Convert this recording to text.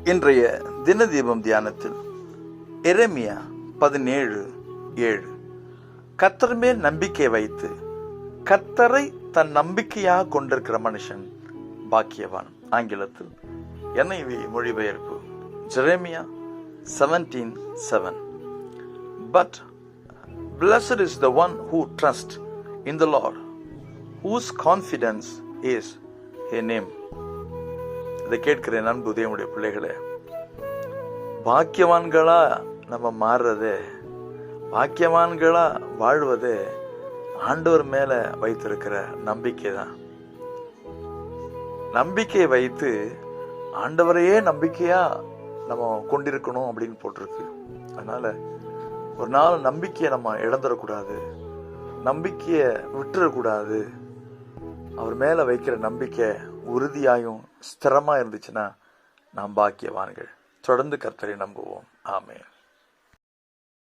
இன்றைய தின தீபம் தியானத்தில் எரேமியா 17:7 கர்த்தர் மேல் நம்பிக்கை வைத்து கர்த்தரை தன் நம்பிக்கையாக கொண்டிருக்கிற மனுஷன் பாக்கியவான். ஆங்கிலத்தில் NIV மொழிபெயர்ப்பு Jeremiah 17:7. But blessed is the one who trusts in the Lord, whose confidence is in him. இதை கேட்கிற அன்பு தேவனுடைய பிள்ளைகளே, பாக்கியவான்களா நம்ம மாறுறதே, பாக்கியவான்களா வாழ்வதே ஆண்டவர் மேல வைத்திருக்கிற நம்பிக்கை தான். நம்பிக்கை வைத்து ஆண்டவரையே நம்பிக்கையா நம்ம கொண்டிருக்கணும் அப்படின்னு போட்டிருக்கு. அதனால ஒரு நாள் நம்பிக்கையை நம்ம இழந்துடக்கூடாது, நம்பிக்கையை விட்டுறக்கூடாது. அவர் மேல வைக்கிற நம்பிக்கை உறுதியாயும் ஸ்திரமா இருந்துச்சுன்னா நாம் பாக்கியவான்கள். தொடர்ந்து கர்த்தரை நம்புவோம். ஆமென்.